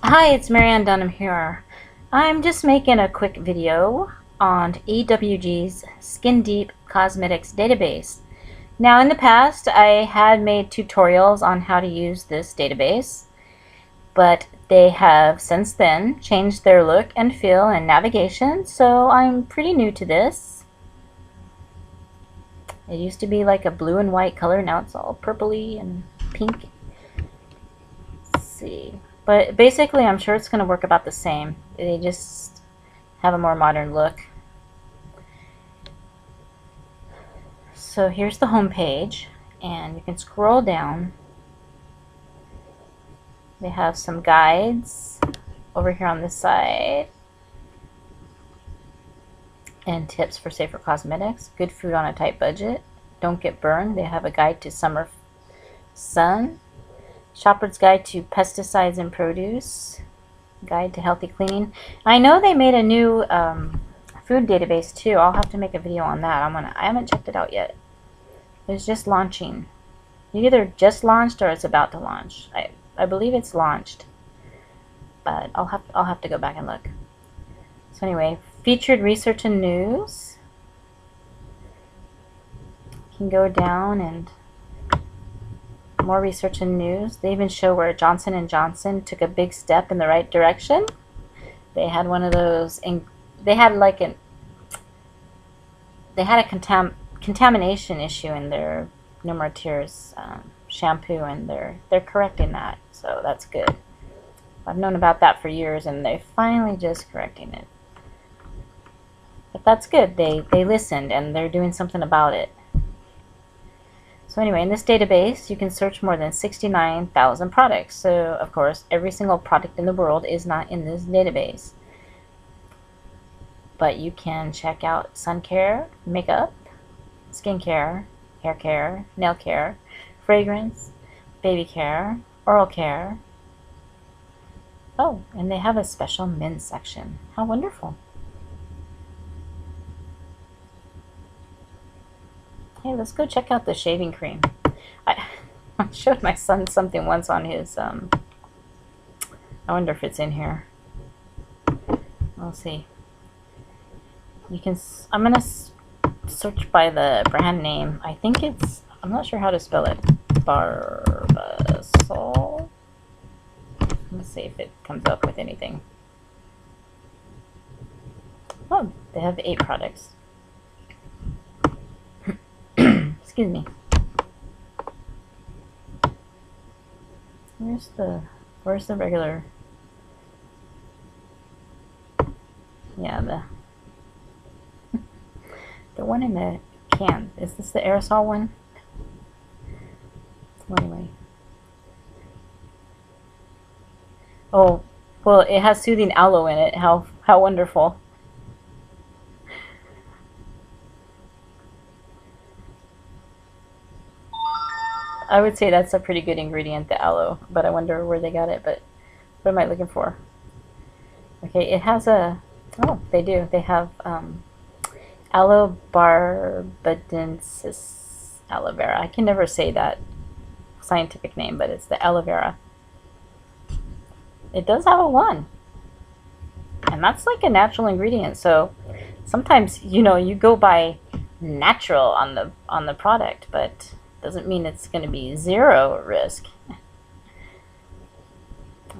Hi, it's Marianne Dunham here. I'm just making a quick video on EWG's Skin Deep Cosmetics database. Now, in the past, I had made tutorials on how to use this database, but they have since then changed their look and feel and navigation, so I'm pretty new to this. It used to be like a blue and white color, now it's all purpley and pink. Let's see. But basically, I'm sure it's going to work about the same. They just have a more modern look. So here's the home page, and you can scroll down. They have some guides over here on this side, and tips for safer cosmetics. Good food on a tight budget. Don't get burned. They have a guide to summer sun. Shopper's Guide to Pesticides in Produce. Guide to Healthy Cleaning. I know they made a new food database too. I'll have to make a video on that. I haven't checked it out yet. It's just launching. It either just launched or it's about to launch. I believe it's launched, but I'll have to go back and look. So anyway, featured research and news. You can go down and more research and news. They even show where Johnson & Johnson took a big step in the right direction. They had one of those, they had a contamination issue in their No More Tears shampoo, and they're correcting that, so that's good. I've known about that for years, and they're finally just correcting it. But that's good. They listened, and they're doing something about it. So anyway, in this database, you can search more than 69,000 products. So, of course, every single product in the world is not in this database. But you can check out sun care, makeup, skin care, hair care, nail care, fragrance, baby care, oral care. Oh, and they have a special men's section. How wonderful. Hey, let's go check out the shaving cream. I showed my son something once on his, I wonder if it's in here. We'll see. You can, I'm going to search by the brand name. I think it's, I'm not sure how to spell it. Barbasol. Let's see if it comes up with anything. Oh, they have 8 products. Excuse me. Where's the regular? Yeah, the one in the can. Is this the aerosol one? Well, anyway. Oh, well, it has soothing aloe in it. How wonderful. I would say that's a pretty good ingredient, the aloe, but I wonder where they got it. But what am I looking for? Okay, it has a, oh, they do. They have aloe barbadensis aloe vera. I can never say that scientific name, but it's the aloe vera. It does have a 1. And that's like a natural ingredient. So sometimes, you go by natural on the product, but doesn't mean it's going to be 0 risk.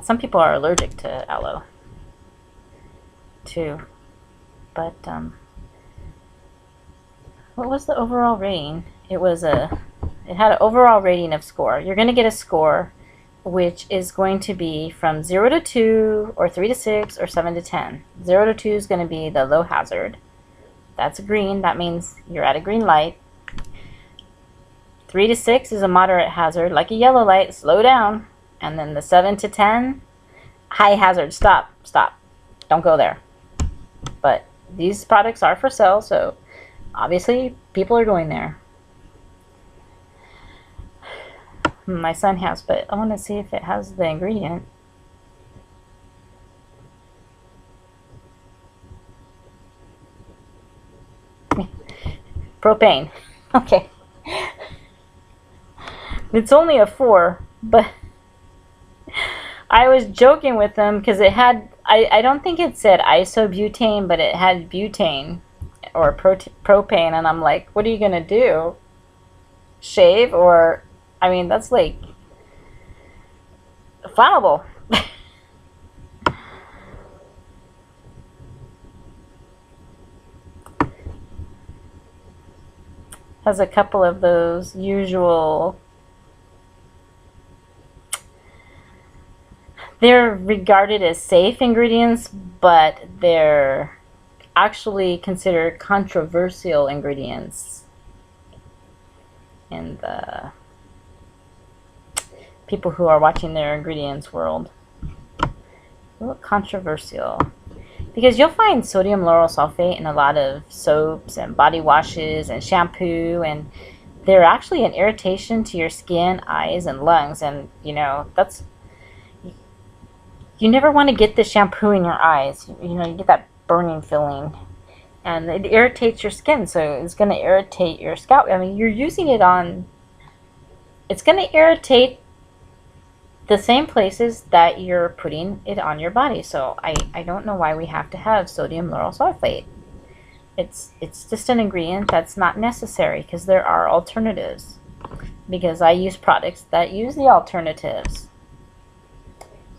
Some people are allergic to aloe too. But what was the overall rating? It had an overall rating of score. You're going to get a score which is going to be from 0 to 2 or 3 to 6 or 7 to 10. 0 to 2 is going to be the low hazard. That's a green. That means you're at a green light. 3 to 6 is a moderate hazard, like a yellow light, slow down. And then the 7 to 10, high hazard, stop. Don't go there. But these products are for sale, so obviously people are going there. My son has, but I want to see if it has the ingredient. Propane. Okay. It's only a 4, but I was joking with them because it had, I don't think it said isobutane, but it had butane or propane, and I'm like, what are you gonna do? Shave? Or, I mean, that's like flammable. Has a couple of those usual, they're regarded as safe ingredients, but they're actually considered controversial ingredients in the people who are watching their ingredients world. A little controversial. Because you'll find sodium lauryl sulfate in a lot of soaps and body washes and shampoo, and they're actually an irritation to your skin, eyes, and lungs. And, you know, that's, you never want to get the shampoo in your eyes. You know, you get that burning feeling. And it irritates your skin, so it's going to irritate your scalp. I mean, you're using it on, it's going to irritate the same places that you're putting it on your body. So I don't know why we have to have sodium lauryl sulfate. It's just an ingredient that's not necessary, because there are alternatives. Because I use products that use the alternatives.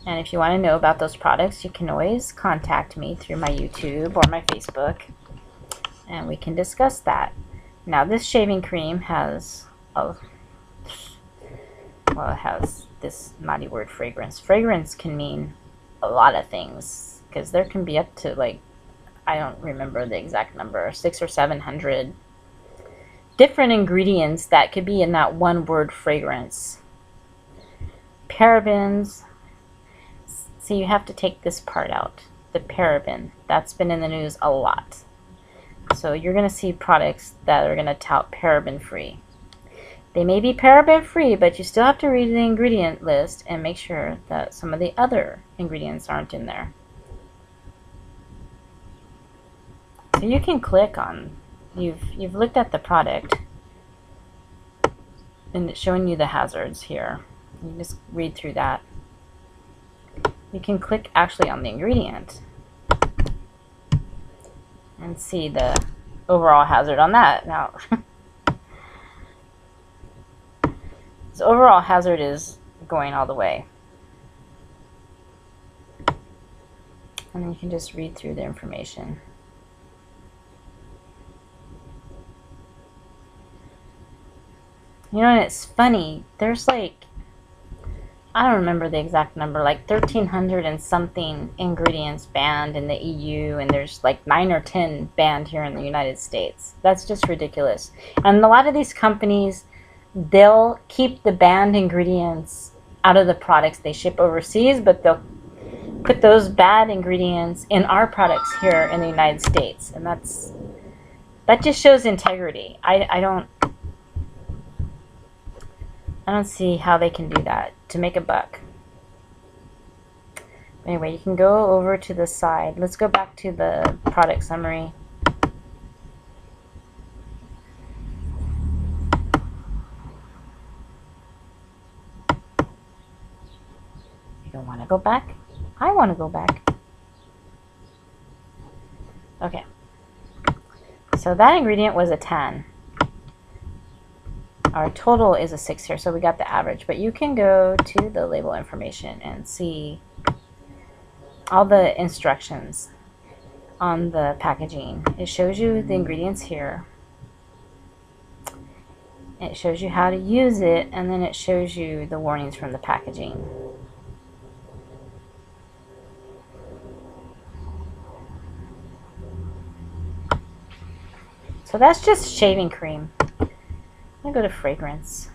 And if you want to know about those products, you can always contact me through my YouTube or my Facebook, and we can discuss that. Now, this shaving cream has it has this naughty word, fragrance. Fragrance can mean a lot of things, because there can be up to, like, I don't remember the exact number, 600 or 700 different ingredients that could be in that one word, fragrance. Parabens. So you have to take this part out, the paraben. That's been in the news a lot. So you're going to see products that are going to tout paraben free. They may be paraben free, but you still have to read the ingredient list and make sure that some of the other ingredients aren't in there. So you can click on, you've looked at the product, and it's showing you the hazards here. You just read through that. You can click actually on the ingredient and see the overall hazard on that. Now, the overall hazard is going all the way. And then you can just read through the information. You know, and it's funny, there's like, I don't remember the exact number, like 1,300 and something ingredients banned in the EU, and there's like 9 or 10 banned here in the United States. That's just ridiculous. And a lot of these companies, they'll keep the banned ingredients out of the products they ship overseas, but they'll put those bad ingredients in our products here in the United States. And that just shows integrity. I don't see how they can do that to make a buck. Anyway, you can go over to the side. Let's go back to the product summary. You don't want to go back? I want to go back. Okay. So that ingredient was a 10. Our total is a 6 here, so we got the average. But you can go to the label information and see all the instructions on the packaging. It shows you the ingredients here. It shows you how to use it, and then it shows you the warnings from the packaging. So that's just shaving cream. I'm going to go to fragrance.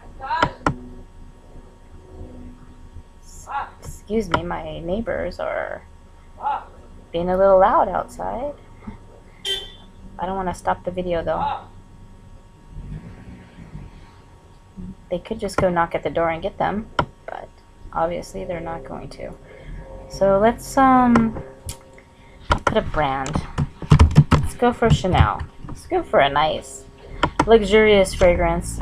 Excuse me, my neighbors are being a little loud outside. I don't want to stop the video though. They could just go knock at the door and get them, but obviously they're not going to. So let's put a brand. Let's go for Chanel. Let's go for a nice luxurious fragrance.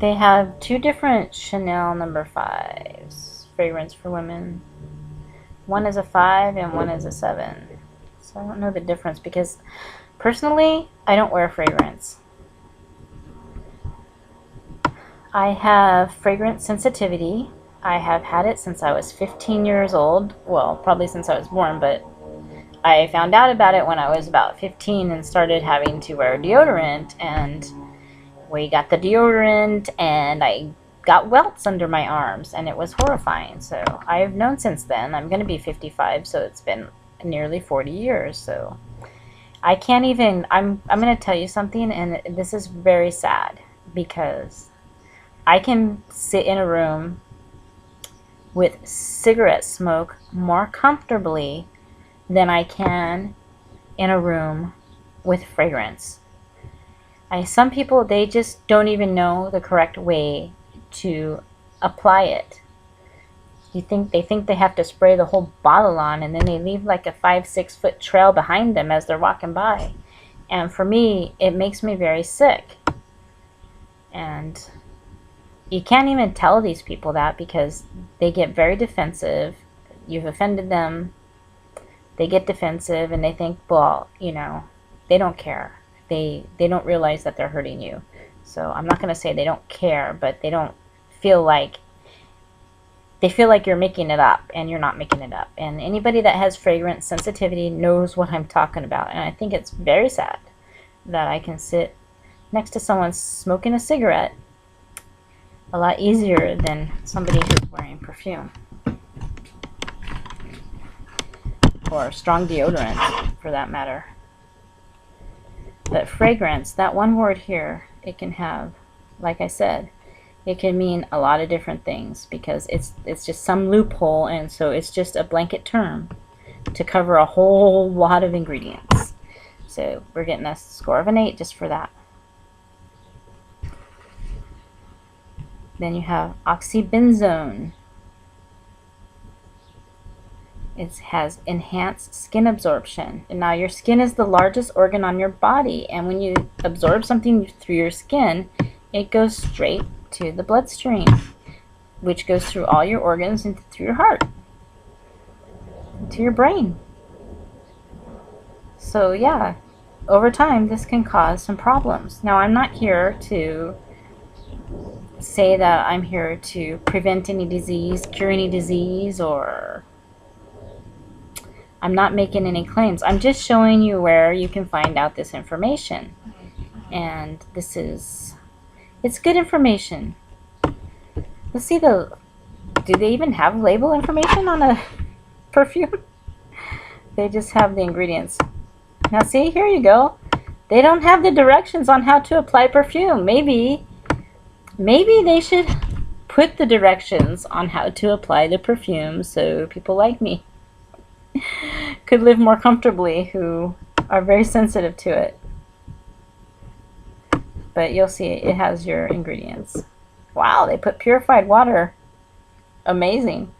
They have 2 different Chanel number 5s, fragrance for women. One is a 5 and one is a 7. So I don't know the difference because personally, I don't wear fragrance. I have fragrance sensitivity. I have had it since I was 15 years old. Well, probably since I was born, but I found out about it when I was about 15 and started having to wear deodorant, and we got the deodorant and I got welts under my arms and it was horrifying. So I have known since then. I'm going to be 55, so it's been nearly 40 years. So I can't even, I'm going to tell you something, and this is very sad because I can sit in a room with cigarette smoke more comfortably than I can in a room with fragrance. Some people, they just don't even know the correct way to apply it. They think they have to spray the whole bottle on, and then they leave like a 5-6 foot trail behind them as they're walking by. And for me, it makes me very sick. And you can't even tell these people that because they get very defensive. You've offended them. They get defensive and they think, well, you know, they don't care. They don't realize that they're hurting you. So I'm not going to say they don't care, but they don't feel like, they feel like you're making it up, and you're not making it up. And anybody that has fragrance sensitivity knows what I'm talking about. And I think it's very sad that I can sit next to someone smoking a cigarette a lot easier than somebody who's wearing perfume or strong deodorant for that matter. But fragrance, that one word here, it can have, like I said, it can mean a lot of different things because it's just some loophole, and so it's just a blanket term to cover a whole lot of ingredients. So we're getting a score of an 8 just for that. Then you have oxybenzone. It has enhanced skin absorption. And now your skin is the largest organ on your body, and when you absorb something through your skin, it goes straight to the bloodstream, which goes through all your organs and through your heart, to your brain. So yeah, over time this can cause some problems. Now I'm not here to say that I'm here to prevent any disease, cure any disease, or I'm not making any claims. I'm just showing you where you can find out this information. And this is, it's good information. Let's see do they even have label information on a perfume? They just have the ingredients. Now see, here you go. They don't have the directions on how to apply perfume. Maybe they should put the directions on how to apply the perfume so people like me could live more comfortably who are very sensitive to it. But you'll see it has your ingredients. Wow, they put purified water. Amazing.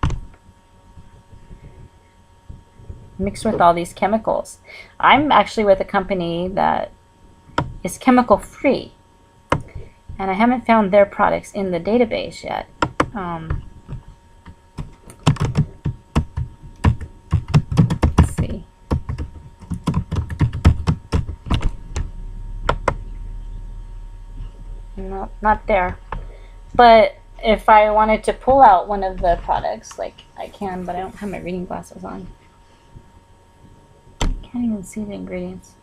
Mixed with all these chemicals. I'm actually with a company that is chemical free, and I haven't found their products in the database yet. Let's see. No, not there. But if I wanted to pull out one of the products, like I can, but I don't have my reading glasses on. Can't even see the ingredients.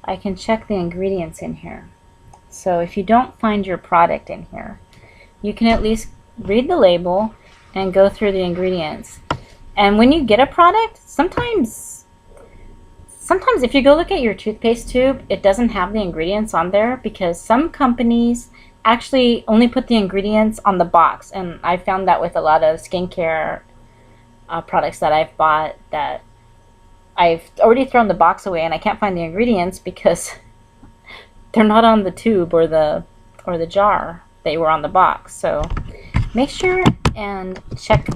I can check the ingredients in here. So if you don't find your product in here, you can at least read the label and go through the ingredients. And when you get a product, sometimes if you go look at your toothpaste tube, it doesn't have the ingredients on there because some companies actually only put the ingredients on the box. And I found that with a lot of skincare products that I've bought, that I've already thrown the box away and I can't find the ingredients because they're not on the tube or the jar. They were on the box. So Make sure and check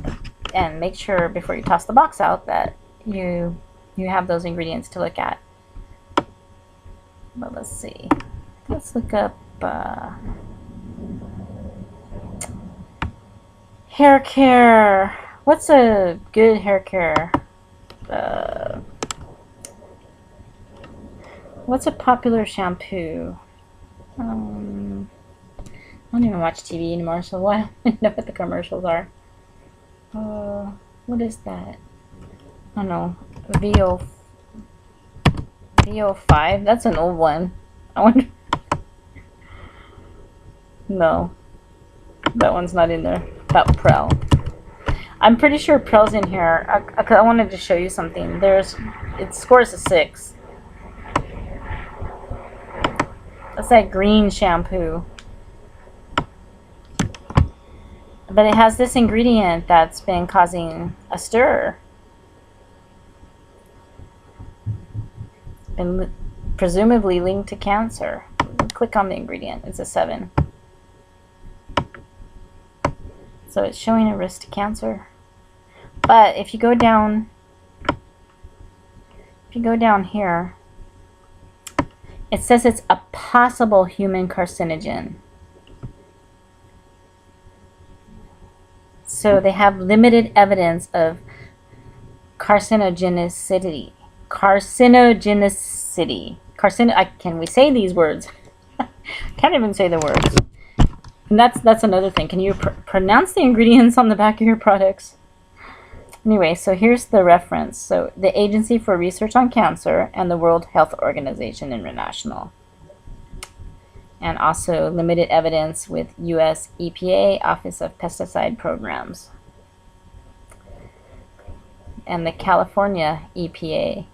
and make sure before you toss the box out that you have those ingredients to look at. But let's see. Let's look up hair care. What's a good hair care? What's a popular shampoo? I don't even watch TV anymore, so I don't know what the commercials are. What is that? I don't know. VO5? That's an old one. I wonder. No. That one's not in there. About Prel. I'm pretty sure Prel's in here. I wanted to show you something. It scores a 6. That's that green shampoo. But it has this ingredient that's been causing a stir. Been presumably linked to cancer. Click on the ingredient. It's a 7. So it's showing a risk to cancer. But if you go down here, it says it's a possible human carcinogen. So they have limited evidence of carcinogenicity. Can we say these words? Can't even say the words. And that's another thing. Can you pronounce the ingredients on the back of your products? Anyway, so here's the reference. So the Agency for Research on Cancer and the World Health Organization International. And also limited evidence with US EPA, Office of Pesticide Programs. And the California EPA.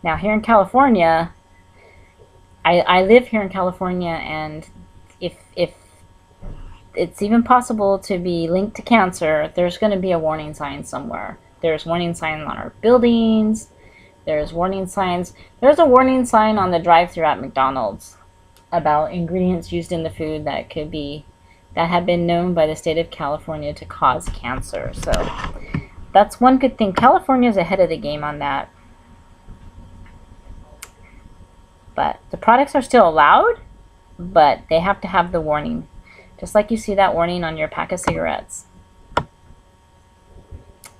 Now here in California, I live here in California, and if it's even possible to be linked to cancer, there's going to be a warning sign somewhere. There's warning signs on our buildings. There's warning signs. There's a warning sign on the drive-thru at McDonald's about ingredients used in the food that have been known by the state of California to cause cancer. So that's one good thing. California is ahead of the game on that. But the products are still allowed, but they have to have the warning. Just like you see that warning on your pack of cigarettes.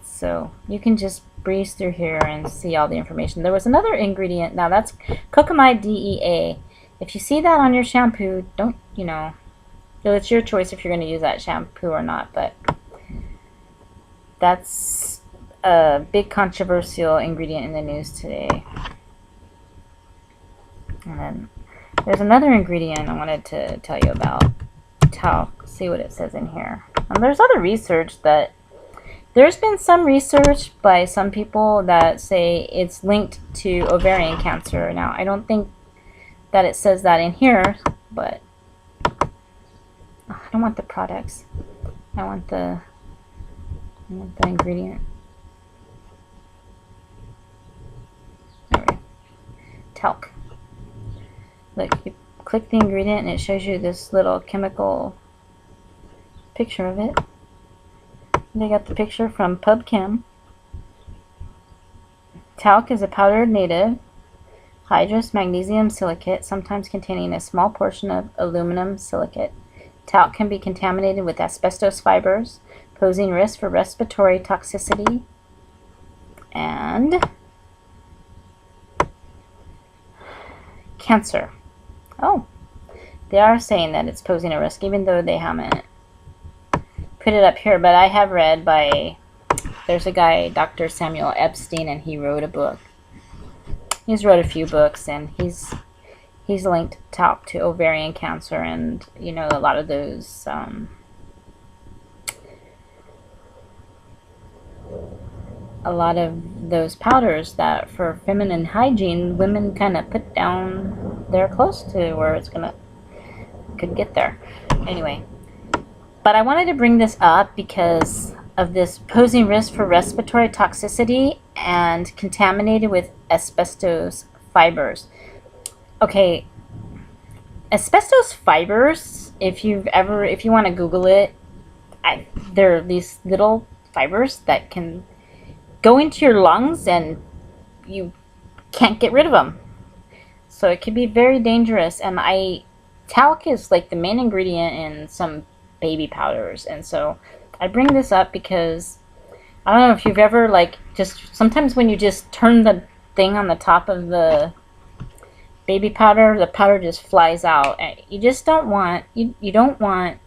So you can just breeze through here and see all the information. There was another ingredient. Now that's Cocamide DEA. If you see that on your shampoo, don't, it's your choice if you're going to use that shampoo or not. But that's a big controversial ingredient in the news today. And then there's another ingredient I wanted to tell you about. Talc. See what it says in here. And there's other research that there's been some research by some people that say it's linked to ovarian cancer. Now I don't think that it says that in here, but I don't want the products. I want the ingredient. There we go. Talc. Look, you click the ingredient and it shows you this little chemical picture of it. They got the picture from PubChem. Talc is a powdered native hydrous magnesium silicate, sometimes containing a small portion of aluminum silicate. Talc can be contaminated with asbestos fibers, posing risk for respiratory toxicity and cancer. Oh, they are saying that it's posing a risk, even though they haven't put it up here. But I have read there's a guy, Dr. Samuel Epstein, and he wrote a book. He's wrote a few books, and he's linked talc to ovarian cancer, and a lot of those powders that for feminine hygiene women kind of put down. They're close to where could get there. Anyway, but I wanted to bring this up because of this posing risk for respiratory toxicity and contaminated with asbestos fibers. Okay, asbestos fibers, if you want to Google it, There are these little fibers that can go into your lungs and you can't get rid of them. So it can be very dangerous. And talc is like the main ingredient in some baby powders. And so I bring this up because I don't know if you've ever like just sometimes when you just turn the thing on the top of the baby powder, the powder just flies out. And you just don't want you don't want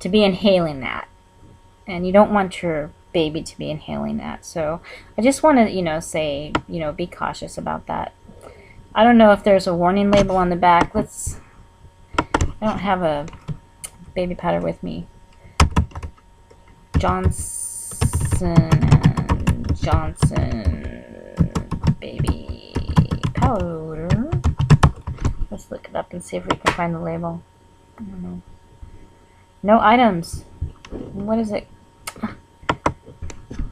to be inhaling that. And you don't want your baby to be inhaling that. So I just want to, say, be cautious about that. I don't know if there's a warning label on the back. I don't have a baby powder with me. Johnson & Johnson baby powder. Let's look it up and see if we can find the label. I don't know. No items. What is it?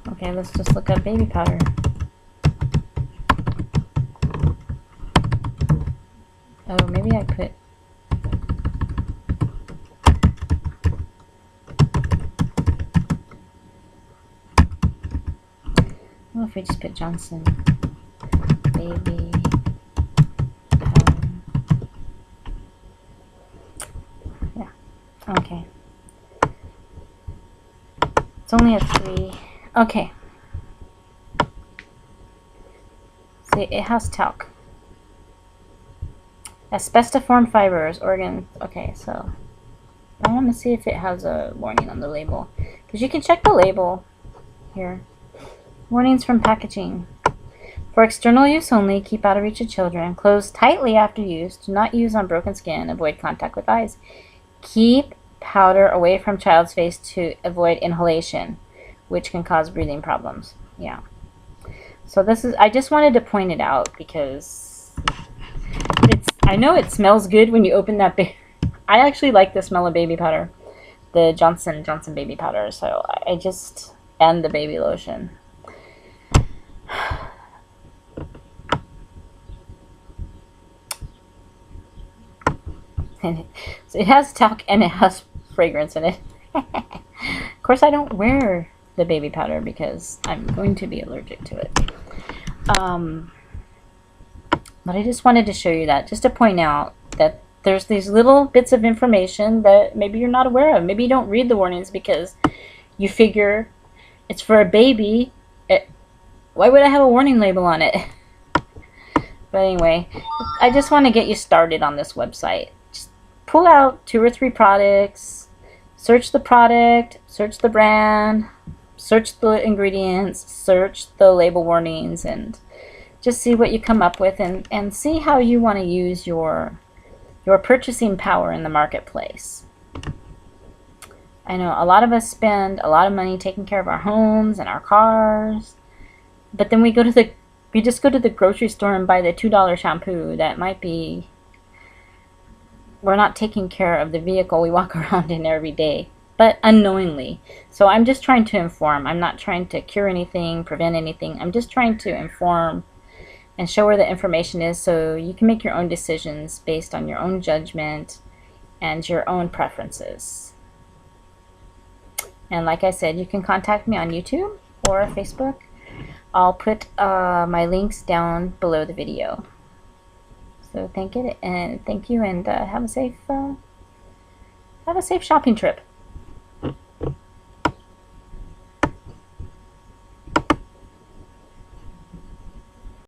Okay, let's just look up baby powder. Oh, maybe I put... What if we just put Johnson baby powder? Yeah. Okay. It's only a 3. Okay. See, it has talc. Asbestiform fibers, organ. Okay, so I want to see if it has a warning on the label. Because you can check the label here. Warnings from packaging. For external use only, keep out of reach of children. Close tightly after use. Do not use on broken skin. Avoid contact with eyes. Keep powder away from child's face to avoid inhalation, which can cause breathing problems. Yeah. So this is, I just wanted to point it out because I know it smells good when you open that I actually like the smell of baby powder. The Johnson & Johnson baby powder. So and the baby lotion. So it has talc and it has fragrance in it. Of course, I don't wear the baby powder because I'm going to be allergic to it. But I just wanted to show you that, just to point out that there's these little bits of information that maybe you're not aware of. Maybe you don't read the warnings because you figure it's for a baby. Why would I have a warning label on it? But anyway, I just want to get you started on this website. Just pull out 2 or 3 products, search the product, search the brand, search the ingredients, search the label warnings, and just see what you come up with and see how you want to use your purchasing power in the marketplace. I know a lot of us spend a lot of money taking care of our homes and our cars, but then we just go to the grocery store and buy the $2 shampoo that might be, we're not taking care of the vehicle we walk around in every day, but unknowingly. So I'm just trying to inform. I'm not trying to cure anything, prevent anything. I'm just trying to inform and show where the information is so you can make your own decisions based on your own judgment and your own preferences. And like I said, you can contact me on YouTube or Facebook. I'll put my links down below the video. So thank you and have a safe shopping trip.